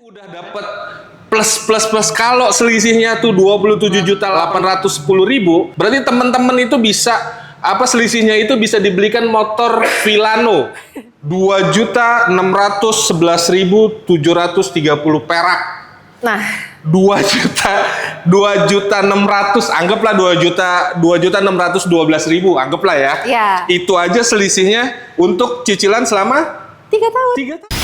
Udah dapat plus kalau selisihnya tuh 27.810.000, berarti teman-teman itu bisa selisihnya itu bisa dibelikan motor Villano 2.611.730 perak. Nah, 2.600, anggaplah 2.612.000, anggaplah ya. Ya. Itu aja selisihnya untuk cicilan selama 3 tahun. 3 tahun.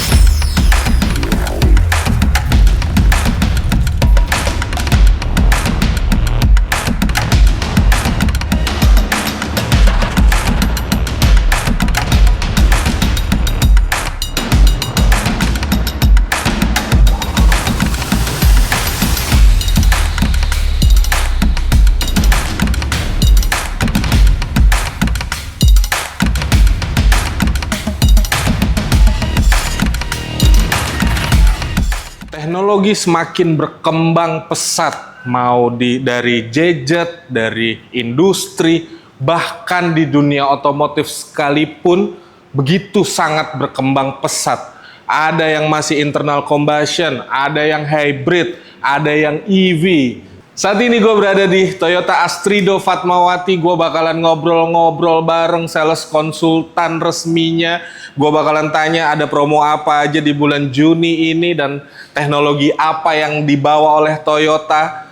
Teknologi semakin berkembang pesat, mau dari gadget, dari industri, bahkan di dunia otomotif sekalipun begitu sangat berkembang pesat. Ada yang masih internal combustion, ada yang hybrid, ada yang EV. Saat ini gue berada di Toyota Astrido Fatmawati. Gue bakalan ngobrol-ngobrol bareng sales konsultan resminya. Gue bakalan tanya ada promo apa aja di bulan Juni ini dan teknologi apa yang dibawa oleh Toyota.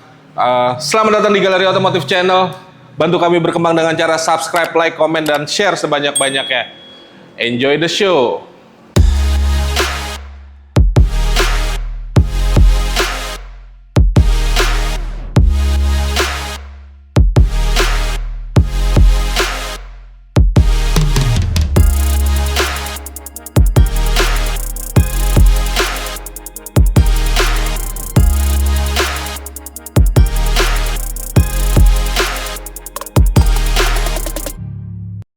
Selamat datang di Galeri Otomotif Channel. Bantu kami berkembang dengan cara subscribe, like, komen, dan share sebanyak-banyaknya. Enjoy the show.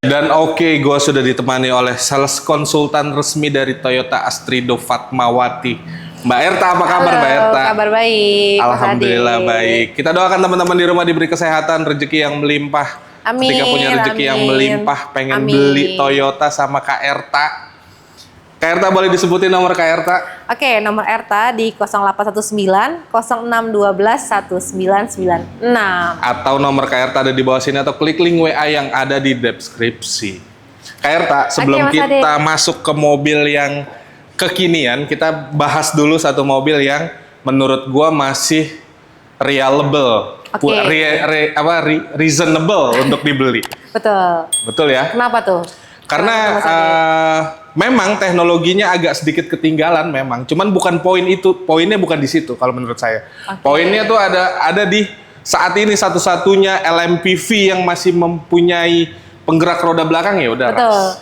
Dan oke, gue sudah ditemani oleh sales konsultan resmi dari Toyota Astrido Fatmawati. Mbak Erta, apa kabar? Halo, Mbak Erta? kabar baik. Alhamdulillah baik. Kita doakan teman-teman di rumah diberi kesehatan, rezeki yang melimpah. Amin. Ketika punya rezeki yang melimpah, pengen beli Toyota sama Kak Erta. Kak Erta boleh disebutin nomor Kak Erta? Oke, nomor Erta di 0819 0612 1996. Atau nomor Kak Erta ada di bawah sini, atau klik link WA yang ada di deskripsi. Kak Erta, sebelum kita masuk ke mobil yang kekinian, kita bahas dulu satu mobil yang menurut gua masih reliable, reasonable untuk dibeli. Betul. Betul ya? Kenapa tuh? Karena memang teknologinya agak sedikit ketinggalan memang. Cuman bukan poin itu, poinnya bukan di situ kalau menurut saya. Poinnya tuh ada di saat ini satu-satunya LMPV yang masih mempunyai penggerak roda belakang, ya udah. Betul.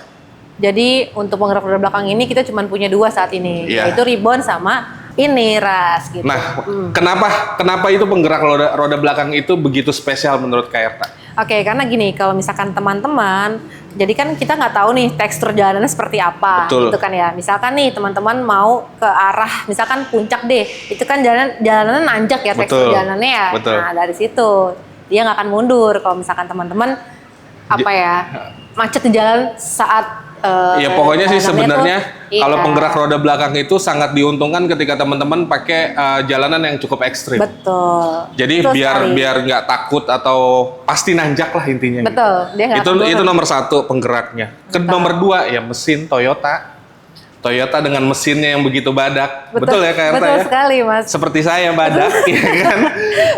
Jadi untuk penggerak roda belakang ini kita cuma punya 2 saat ini, yaitu Ribbon sama ini Ras gitu. Nah, kenapa itu penggerak roda belakang itu begitu spesial menurut Kak Erta? Oke, karena gini, kalau misalkan teman-teman, jadi kan kita nggak tahu nih tekstur jalanannya seperti apa, gitu kan ya. Misalkan nih teman-teman mau ke arah, misalkan puncak deh, itu kan jalanan nanjak ya, tekstur jalanannya ya. Betul. Nah dari situ dia nggak akan mundur kalau misalkan teman-teman macet di jalan saat ya pokoknya sih sebenarnya kalau penggerak roda belakang itu sangat diuntungkan ketika teman-teman pakai jalanan yang cukup ekstrim. Betul. Jadi biar nggak takut atau pasti nanjak lah intinya. Betul. Gitu. Itu nomor 1 penggeraknya. Nomor 2 ya mesin Toyota. Toyota dengan mesinnya yang begitu badak. Betul ya Kak Erta? Betul sekali Mas. Seperti saya badak, ya kan?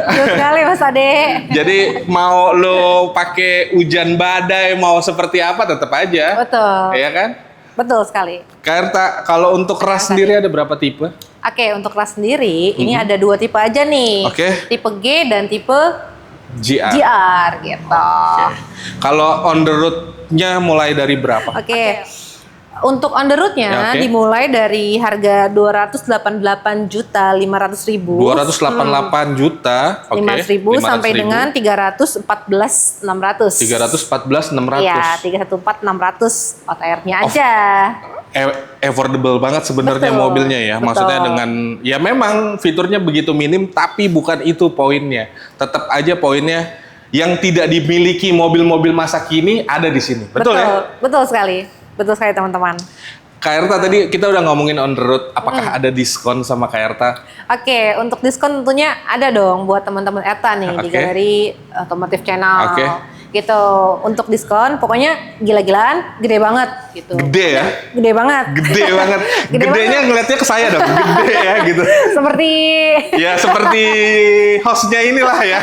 Betul sekali Mas Ade. Jadi mau lo pakai hujan badai, mau seperti apa tetap aja. Betul. Iya kan? Betul sekali. Kak Erta, kalau untuk ras sendiri ada berapa tipe? Oke, untuk ras sendiri ini ada 2 tipe aja nih. Tipe G dan tipe GR gitu. Kalau on the road-nya mulai dari berapa? Untuk on the road-nya dimulai dari harga 288.500.000. 288 juta, 500.000 sampai dengan 314.600. 314.600. Iya, 314.600 OTR-nya aja. Affordable banget sebenarnya mobilnya ya. Maksudnya dengan ya memang fiturnya begitu minim, tapi bukan itu poinnya. Tetap aja poinnya yang tidak dimiliki mobil-mobil masa kini ada di sini. Betul ya? Betul sekali. Betul sekali teman-teman. Kak tadi kita udah ngomongin on the road, apakah ada diskon sama Kak Oke, untuk diskon tentunya ada dong buat teman-teman Erta nih di Galeri Otomotif Channel. Gitu. Untuk diskon pokoknya gila-gilaan, gede banget gitu. Gede ya? Gede banget. Gede banget. Gedenya ngeliatnya ke saya dong, gede ya gitu. Seperti hostnya inilah ya.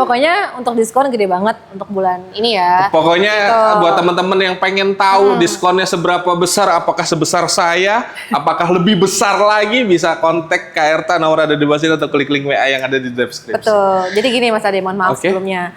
Pokoknya untuk diskon gede banget untuk bulan ini ya. Pokoknya gitu. Buat teman-teman yang pengen tahu diskonnya seberapa besar, apakah sebesar saya, apakah lebih besar lagi, bisa kontak Kak nomor ada di bawah sini atau klik link WA yang ada di deskripsi. Betul. Jadi gini Mas Ade, mohon maaf sebelumnya.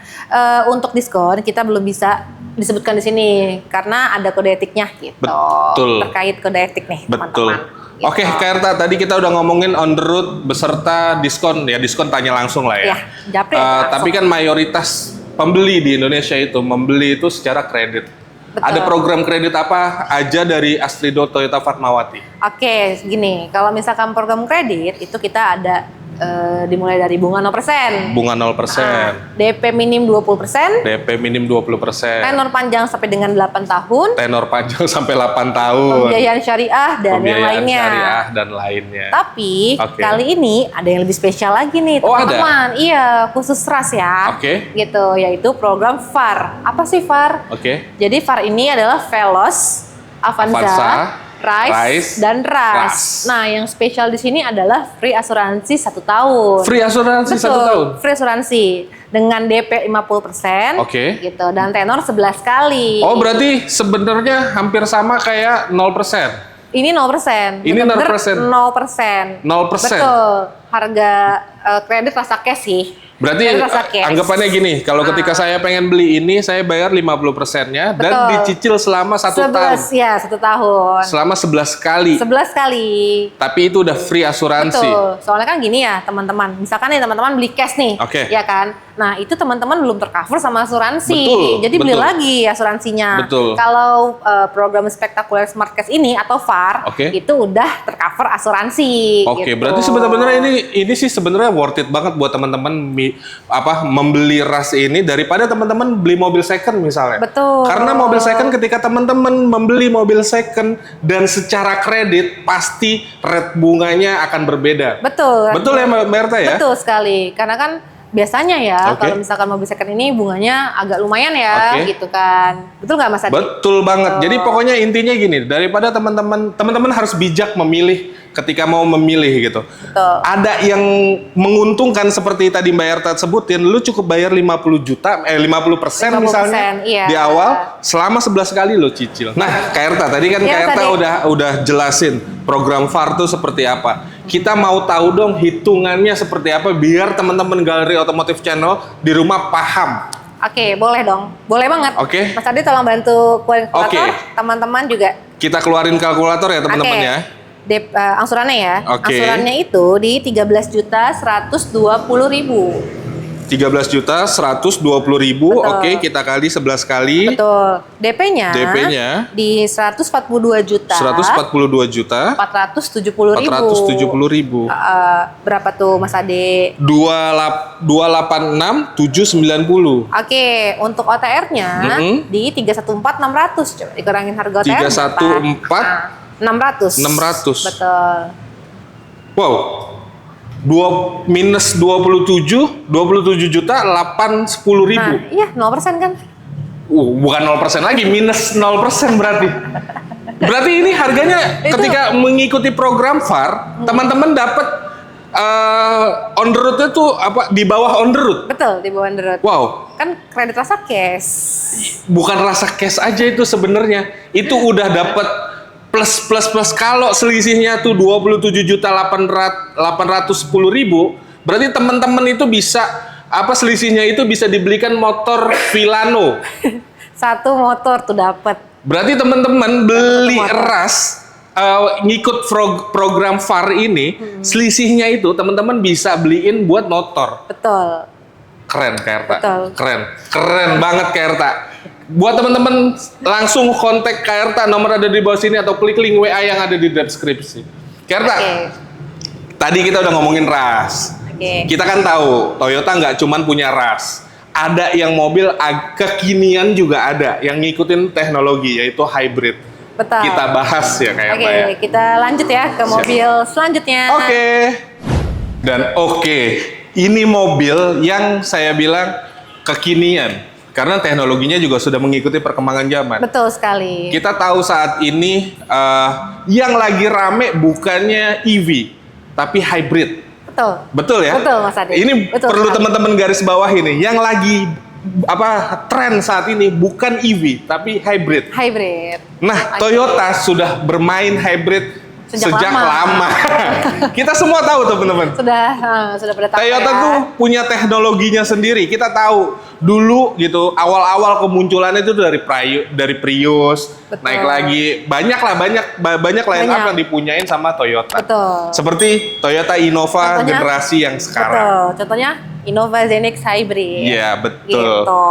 Untuk diskon kita belum bisa disebutkan di sini karena ada kode etiknya gitu. Betul. Terkait kode etik nih teman-teman. Gitu. Oke, Kak tadi kita udah ngomongin on the road beserta diskon. Ya diskon tanya langsung lah ya. Japri tapi kan mayoritas pembeli di Indonesia itu membeli itu secara kredit. Betul. Ada program kredit apa aja dari Astrido Toyota Fatmawati? Oke, gini, kalau misalkan program kredit itu kita ada dimulai dari bunga 0%. Bunga 0%. DP minim 20%. DP minim 20%. Tenor panjang sampai dengan 8 tahun. Tenor panjang sampai 8 tahun. Pembiayaan syariah dan yang lainnya. Syariah dan lainnya. Tapi kali ini ada yang lebih spesial lagi nih teman-teman. Iya, khusus ras ya. Gitu, yaitu program VAR. Apa sih VAR? Jadi VAR ini adalah Veloz, Avanza, Rise dan Ras. Nah, yang spesial di sini adalah free asuransi 1 tahun. Free asuransi 1 tahun? Free asuransi dengan DP 50%. Gitu, dan tenor 11 kali. Oh, berarti sebenarnya hampir sama kayak 0%. Ini 0%. Ini 0%. 0%. Betul. Harga kredit rasa cash sih. Berarti anggapannya gini, kalau ketika saya pengen beli ini, saya bayar 50%-nya dan dicicil selama 1 tahun. Ya, 1 tahun. Selama 11 kali. 11 kali. Tapi itu udah free asuransi. Betul. Soalnya kan gini ya, teman-teman. Misalkan nih teman-teman beli cash nih. Ya kan? Nah, itu teman-teman belum tercover sama asuransi. Jadi beli lagi asuransinya. Kalau program spektakuler Smart Cash ini atau VAR, itu udah tercover asuransi. Gitu. Berarti sebenarnya ini sih sebenarnya worth it banget buat teman-teman membeli ras ini daripada teman-teman beli mobil second misalnya. Betul. Karena mobil second ketika teman-teman membeli mobil second dan secara kredit pasti rate bunganya akan berbeda. Betul. Betul ya Mbak Erta ya? Betul sekali. Karena kan biasanya ya kalau misalkan mobil second ini bunganya agak lumayan ya gitu kan. Betul nggak Mas Adi? Betul banget. Jadi pokoknya intinya gini, daripada teman-teman harus bijak memilih ketika mau memilih gitu. Ada yang menguntungkan seperti tadi Mbak Erta sebutin, lu cukup bayar 50 juta, 50% misalnya di awal selama 11 kali lo cicil. Nah, Kak Erta tadi kan Kak Erta udah jelasin program VAR itu seperti apa. Kita mau tahu dong hitungannya seperti apa biar teman-teman Galeri Otomotif Channel di rumah paham. Boleh dong. Boleh banget. Mas Adi tolong bantu keluarin kalkulator. Teman-teman juga. Kita keluarin kalkulator ya teman-teman ya. Angsurannya ya. Angsurannya itu di 13.120.000. 13.120.000. Kita kali 11 kali. Betul. DP-nya di 142 juta. 470.000. Berapa tuh Mas Ade? 286.790. Untuk OTR-nya di 314.600. Coba dikurangin harga OTR. 314.600. Betul. Wow. Minus 27 juta 810.000. Nah, iya 0% kan? Bukan 0% lagi, minus 0% berarti. Berarti ini harganya ketika mengikuti program VAR, teman-teman dapat on the road-nya tuh apa di bawah on the road? Betul, di bawah on the road. Wow. Kan kredit rasa cash. Bukan rasa cash aja itu sebenarnya. Itu udah dapat plus kalau selisihnya tuh 27.810.000, berarti teman-teman itu bisa selisihnya itu bisa dibelikan motor Villano. 1 motor tuh dapat. Berarti teman-teman beli ras ngikut program VAR ini, selisihnya itu teman-teman bisa beliin buat motor. Betul. Keren Kak Erta. Keren banget Kak Erta. Buat teman-teman langsung kontak Kak Erta, nomor ada di bawah sini atau klik link WA yang ada di deskripsi. Kak Erta, tadi kita udah ngomongin ras. Kita kan tahu Toyota nggak cuman punya ras, ada yang mobil kekinian juga ada yang ngikutin teknologi yaitu hybrid. Betul. kita bahas ya kayak Oke, apa ya. kita lanjut ya ke mobil selanjutnya. Oke. Dan ini mobil yang saya bilang kekinian. Karena teknologinya juga sudah mengikuti perkembangan zaman. Betul sekali. Kita tahu saat ini yang lagi rame bukannya EV, tapi hybrid. Betul. Betul ya? Betul, Mas Ade. Ini Betul perlu sekali. teman-teman garis bawah ini. Yang lagi tren saat ini bukan EV, tapi hybrid. Hybrid. Nah, Toyota sudah bermain hybrid sejak lama. Kita semua tahu teman-teman. Sudah pada tahu Toyota ya. tuh punya teknologinya sendiri. Kita tahu dulu gitu awal-awal kemunculannya itu dari Prius, Betul. naik lagi banyak line up yang dipunyain sama Toyota. Betul. Seperti Toyota Innova Contohnya? generasi yang sekarang. Betul. Contohnya Innova Zenix Hybrid. Iya, betul. Gitu.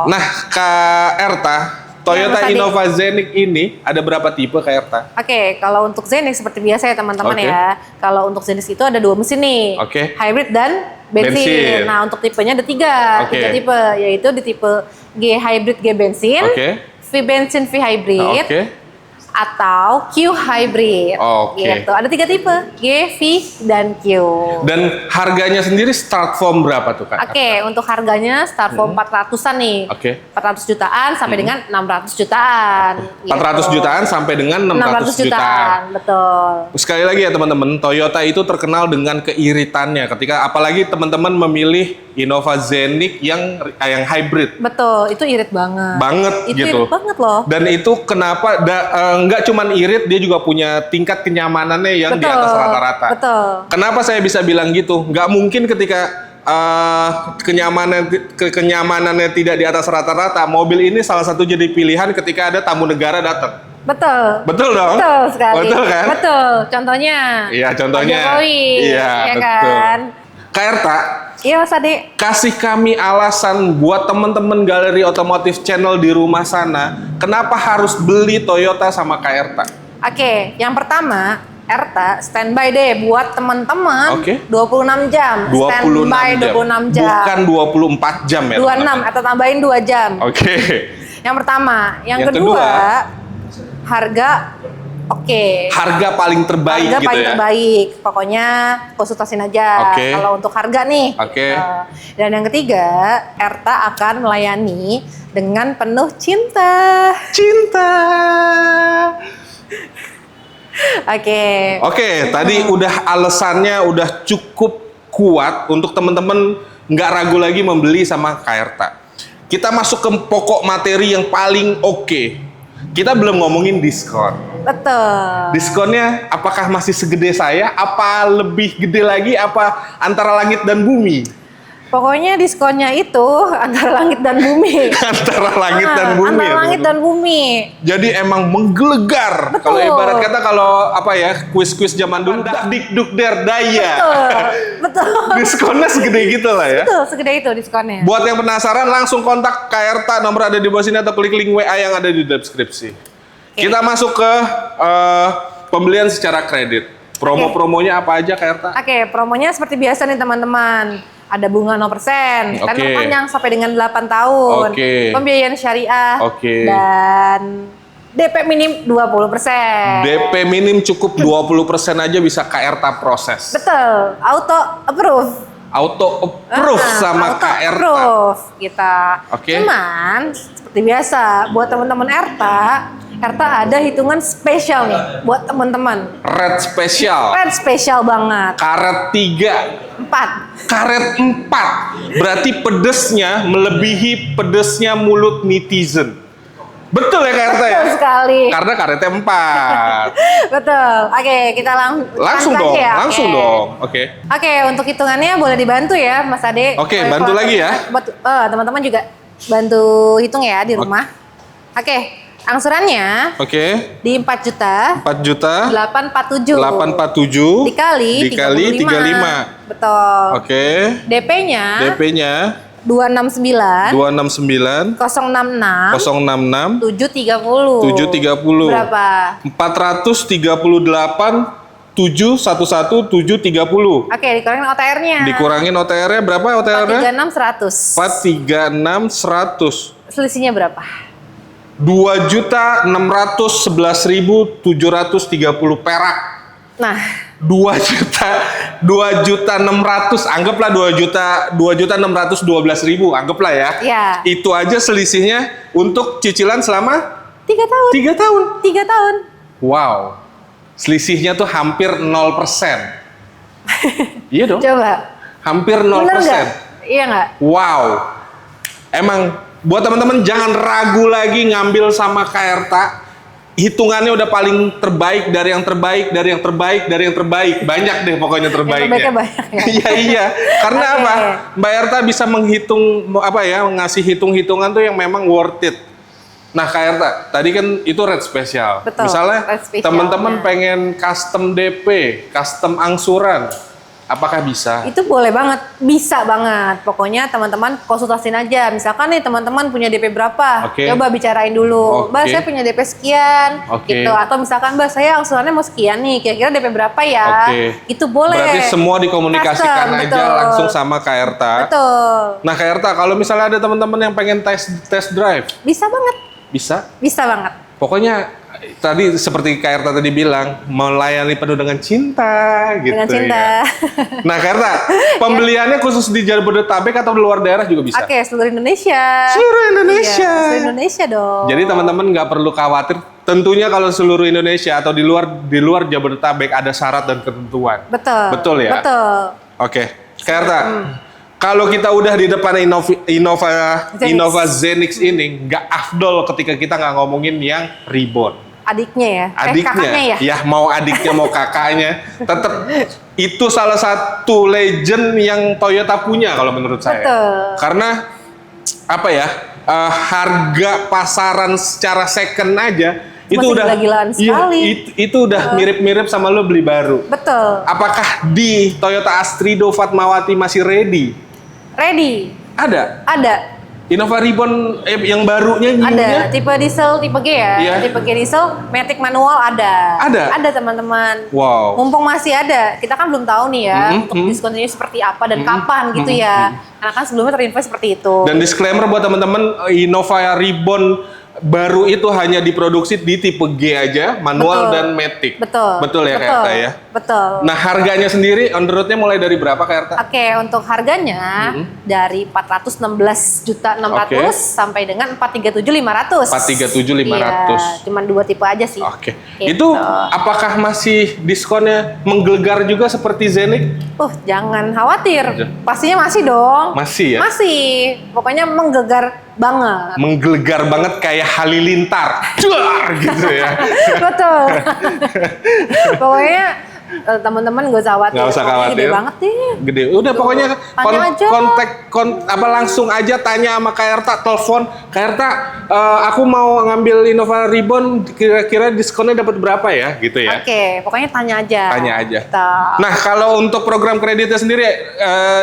Nah, Kak Erta, Toyota Mas Adi. Innova Zenix ini ada berapa tipe Kak Erta? Oke, kalau untuk Zenix seperti biasa ya teman-teman Oke. ya. Kalau untuk Zenix itu ada 2 mesin nih. Oke. Hybrid dan bensin. Bensin. Nah, untuk tipenya ada 3. Oke. 3 tipe, yaitu di tipe G Hybrid G bensin, Oke. V bensin V hybrid, Oke. atau Q hybrid. Oke. Gitu. Ada 3 tipe, G, V, dan Q. Dan harganya sendiri start from berapa tuh Kak? Oke, untuk harganya start from 400-an nih. Oke. 400 jutaan sampai dengan 600 jutaan. 400 Gitu. jutaan sampai dengan 600 jutaan. Betul. Sekali lagi ya teman-teman, Toyota itu terkenal dengan keiritannya ketika apalagi teman-teman memilih Innova Zenix yang hybrid. Betul, itu irit banget. Banget Itu gitu. irit banget loh. Dan itu kenapa nggak cuman irit, dia juga punya tingkat kenyamanannya yang di atas rata-rata. Betul. Kenapa saya bisa bilang gitu? Nggak mungkin ketika kenyamanannya tidak di atas rata-rata, mobil ini salah satu jadi pilihan ketika ada tamu negara datang. Betul. Betul dong? Betul sekali. Betul kan? Betul. Contohnya. Iya, contohnya. Pak Jokowi. Iya, ya betul. kan? Kak Erta, Iya, Mas Ade. kasih kami alasan buat teman-teman Galeri Otomotif Channel di rumah sana, kenapa harus beli Toyota sama Kak Erta? Oke, yang pertama, Erta standby deh buat teman-teman. Oke. 26 jam. 26 Standby jam. 26 jam. Bukan 24 jam ya, 26 teman-teman. atau tambahin 2 jam. Oke. Yang pertama, yang Yang kedua, kedua, harga oke. Harga paling terbaik Harga gitu paling ya. terbaik. Pokoknya konsultasin aja. Oke. Kalau untuk harga nih. Oke. Dan yang ketiga, Erta akan melayani dengan penuh cinta. Cinta. Oke. Oke, tadi udah alasannya udah cukup kuat untuk teman-teman nggak ragu lagi membeli sama Kak Erta. Kita masuk ke pokok materi yang paling oke. Kita belum ngomongin diskon. Betul. Diskonnya apakah masih segede saya? Apa lebih gede lagi? Apa antara langit dan bumi? Pokoknya diskonnya itu antara langit dan bumi. Antara langit dan bumi. Antara ya, langit teman-teman. dan bumi. Jadi emang menggelegar. Betul. Kalau ibarat kata kalau apa ya kuis-kuis zaman dulu, dik duk daya. Betul. Betul. Diskonnya segede gitu lah ya. Betul, segede itu diskonnya. Buat yang penasaran langsung kontak Kak Erta, nomor ada di bawah sini atau klik link WA yang ada di deskripsi. Kita masuk ke pembelian secara kredit. Promo-promonya apa aja Kak Erta? Oke, promonya seperti biasa nih teman-teman. Ada bunga 0%, tenor Oke. panjang sampai dengan 8 tahun. Oke. Pembiayaan syariah. Oke. Dan DP minim 20%. DP minim cukup 20% aja bisa Kak Erta proses. Betul, auto approve. Auto approve sama auto Kak Erta. approve kita. Oke. Cuman seperti biasa buat teman-teman Erta ada hitungan spesial nih buat teman-teman. Red spesial. Red spesial banget. Karet 3. 4. Karet 4. Berarti pedesnya melebihi pedesnya mulut netizen. Betul ya Kak Erta ya? Betul sekali. Karena karetnya 4. Betul. Oke, kita Langsung lanjut dong, ya. langsung Oke. dong. Oke. Oke, untuk hitungannya boleh dibantu ya, Mas Ade. Oke, Boleh bantu kalau lagi ya. buat teman-teman juga bantu hitung ya di rumah. Oke, angsurannya Oke. di 4 juta 4 juta 847 847 dikali 35. Betul. Oke. DP-nya DP-nya 269 269 066 066 730. 730. Berapa? 438 711 730. Oke, dikurangin OTR-nya. Dikurangin OTR-nya berapa OTR-nya? 436 100. 436 100. Selisihnya berapa? 2.611.730 perak. Nah, 2.600.000, anggaplah 2.612.000, anggaplah ya. ya. Itu aja selisihnya untuk cicilan selama 3 tahun. 3 tahun. 3 tahun. Wow. Selisihnya tuh hampir 0%. Iya dong. Coba. Hampir 0%. Bener nggak? Iya nggak? Wow. Emang buat teman-teman jangan ragu lagi ngambil sama Kayarta. Hitungannya udah paling terbaik dari yang terbaik, dari yang terbaik, dari yang terbaik. Banyak deh pokoknya terbaiknya. Yang terbaiknya banyak ya. Iya iya. Karena Oke. apa? Mbak Erta bisa menghitung apa ya, ngasih hitung-hitungan tuh yang memang worth it. Nah, Kak Erta, tadi kan itu rate spesial. Betul, Misalnya rate spesialnya. teman-teman pengen custom DP, custom angsuran, apakah bisa? Itu boleh banget, bisa banget. Pokoknya teman-teman konsultasiin aja. Misalkan nih teman-teman punya DP berapa, Oke. coba bicarain dulu. Oke. Mbak, saya punya DP sekian, Oke. gitu. Atau misalkan Mbak, saya angsurannya mau sekian nih, kira-kira DP berapa ya? Oke. Itu boleh. Berarti semua dikomunikasikan Custom, aja betul. langsung sama Kak Erta. Betul. Nah, Kak Erta, kalau misalnya ada teman-teman yang pengen test drive, Bisa banget, bisa? bisa banget. Pokoknya tadi seperti Kak Erta tadi bilang, melayani penuh dengan cinta gitu. Dengan cinta. Ya. Nah, Kak Erta, pembeliannya khusus di Jabodetabek atau di luar daerah juga bisa? Oke, seluruh Indonesia. Seluruh Indonesia. Iya, seluruh Indonesia dong. Jadi teman-teman nggak perlu khawatir. Tentunya kalau seluruh Indonesia atau di luar Jabodetabek ada syarat dan ketentuan. Betul. Betul ya? Betul. Oke, Kak Erta, kalau kita udah di depan Innova Zenix ini, nggak afdol ketika kita nggak ngomongin yang Ribbon. Adiknya ya? Adiknya, Kakaknya ya? mau adiknya mau kakaknya, tetap itu salah satu legend yang Toyota punya kalau menurut saya. Betul. Karena apa ya, harga pasaran secara second aja itu Masih udah gila-gilaan iya, sekali. itu udah mirip-mirip sama lo beli baru. Betul. Apakah di Toyota Astrido Fatmawati masih ready? Ready? Ada. Ada. Innova Ribbon yang barunya Ada. new-nya? Tipe diesel, tipe G ya? Iya. Tipe G diesel, matic manual ada. Ada? Ada teman-teman. Wow. Mumpung masih ada, kita kan belum tahu nih ya Mhm, untuk mhm. diskonnya seperti apa dan kapan gitu ya. Karena kan sebelumnya terinfo seperti itu. Dan disclaimer buat teman-teman, Innova Ribbon baru itu hanya diproduksi di tipe G aja, manual Betul. dan matic. Betul. Betul ya Kak Erta ya? Betul. Nah, harganya sendiri on the road-nya mulai dari berapa Kak Erta? Oke, untuk harganya dari 416.600 Oke. sampai dengan 437.500. 437.500. Iya, cuman 2 tipe aja sih. Oke. Gitu. Itu apakah masih diskonnya menggelegar juga seperti Zenix? Jangan khawatir. Pastinya masih dong. Masih ya? Masih. Pokoknya menggegar banget. Menggelegar banget kayak halilintar. Cuar gitu ya. Betul. Pokoknya teman-teman gak usah khawatir. Nggak usah Pokoknya khawatir. Gede banget nih. Gede. Udah pokoknya Tanya aja. langsung aja tanya sama Kak Erta, telepon. Kak Erta, aku mau ngambil Innova Ribbon, kira-kira diskonnya dapat berapa ya? Gitu ya. Oke, pokoknya tanya aja. Tanya aja. Gitu. Nah, kalau untuk program kreditnya sendiri,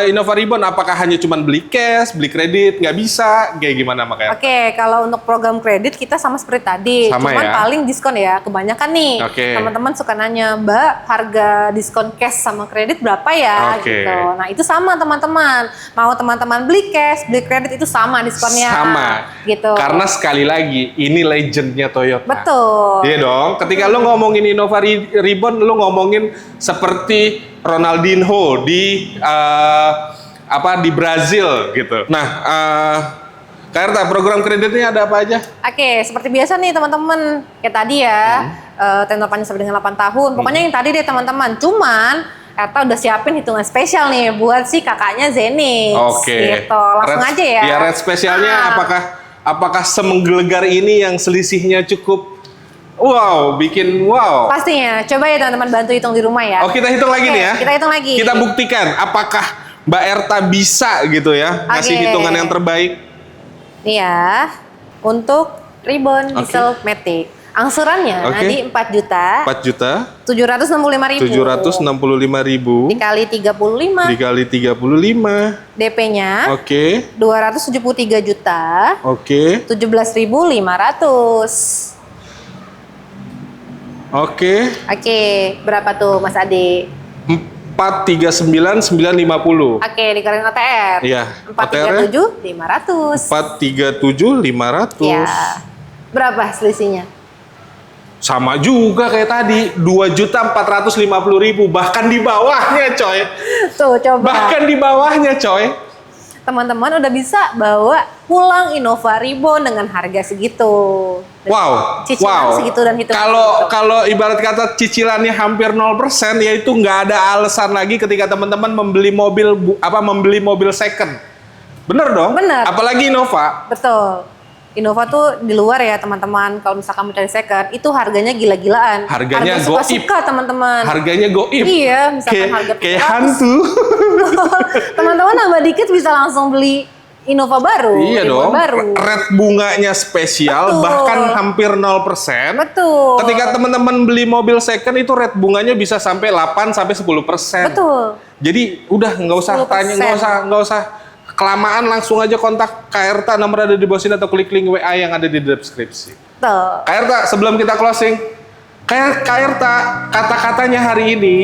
Innova Ribbon apakah hanya cuma beli cash, beli kredit, nggak bisa? Kayak gimana Kak Erta? Oke, kalau untuk program kredit kita sama seperti tadi, Sama cuman ya? paling diskon ya. Kebanyakan nih, Oke. teman-teman suka nanya, Mbak, harga diskon cash sama kredit berapa ya? Oke. Gitu. Nah itu sama teman-teman. Mau teman-teman beli cash, beli kredit itu sama diskonnya. Sama. Gitu. Karena sekali lagi, ini legendnya Toyota. Betul. Iya dong. Ketika lo ngomongin Innova Ribbon, lo ngomongin seperti Ronaldinho di di Brazil gitu. Nah, Kak Erta, program kreditnya ada apa aja? Oke, seperti biasa nih teman-teman. Kayak tadi ya, tenor panjang sampai dengan 8 tahun. Pokoknya yang tadi deh teman-teman. Cuman Erta udah siapin hitungan spesial nih buat si kakaknya Zenix. Oke. Gitu. Langsung aja ya. Ya, rate spesialnya apakah semenggelegar ini yang selisihnya cukup bikin wow. Pastinya. Coba ya teman-teman bantu hitung di rumah ya. Oh, kita hitung lagi Oke, nih ya. kita hitung lagi. Kita buktikan apakah Mbak Erta bisa gitu ya ngasih Oke. hitungan yang terbaik. Nih ya, untuk Ribbon Oke. Diesel Matic. Angsurannya Oke. di 4 juta 765.000. 4.765.000 dikali 35. dikali 35. DP-nya Oke. 273 juta Oke. 17.500. Oke. Oke, berapa tuh Mas Ade? 439.950. Oke, dikaliin OTR. Iya. 437.500. 437.500. Ya. Berapa selisihnya? Sama juga kayak tadi, 2.450.000, bahkan di bawahnya coy. Tuh coba. Bahkan di bawahnya coy. Teman-teman udah bisa bawa pulang Innova Reborn dengan harga segitu. Wow, Cicilan segitu dan hitung. Kalau ibarat kata cicilannya hampir 0%, ya itu nggak ada alasan lagi ketika teman-teman membeli mobil second. Bener dong? Bener. Apalagi Innova. Betul. Innova tuh di luar ya teman-teman. Kalau misalkan mencari second, itu harganya gila-gilaan. Harganya harga goib. suka-suka teman-teman. Harganya goib. Iya, misalkan harga kayak 300. hantu. Teman-teman nambah dikit bisa langsung beli Innova baru. Iya Reborn dong. baru. Red bunganya spesial, Betul. bahkan hampir 0%. Betul. Ketika teman-teman beli mobil second itu red bunganya bisa sampai 8 sampai 10%. Betul. Jadi udah nggak usah 10%. tanya, nggak usah kelamaan, langsung aja kontak Kak Erta, nomor ada di bawah sini atau klik link WA yang ada di deskripsi. Tuh. Kak Erta, sebelum kita closing, Kak Erta, kata-katanya hari ini.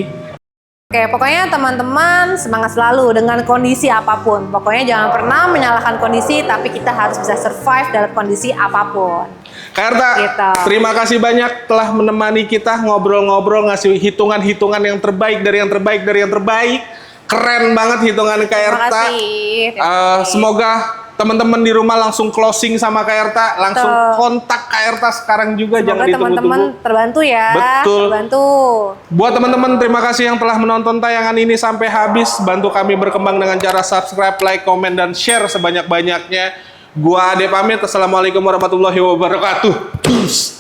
Oke, pokoknya teman-teman semangat selalu dengan kondisi apapun. Pokoknya jangan pernah menyalahkan kondisi, tapi kita harus bisa survive dalam kondisi apapun. Kak Erta, Gitu. terima kasih banyak telah menemani kita ngobrol-ngobrol, ngasih hitungan-hitungan yang terbaik dari yang terbaik dari yang terbaik. Keren banget hitungan Kak Terima Erta. kasih. Semoga teman-teman di rumah langsung closing sama Kak Erta, langsung kontak Kak Erta sekarang juga. Semoga jangan ditunggu-tunggu. teman-teman terbantu ya. Betul. Terbantu. Buat teman-teman, terima kasih yang telah menonton tayangan ini sampai habis. Bantu kami berkembang dengan cara subscribe, like, komen, dan share sebanyak-banyaknya. Gua Ade pamit. Assalamualaikum warahmatullahi wabarakatuh. Peace.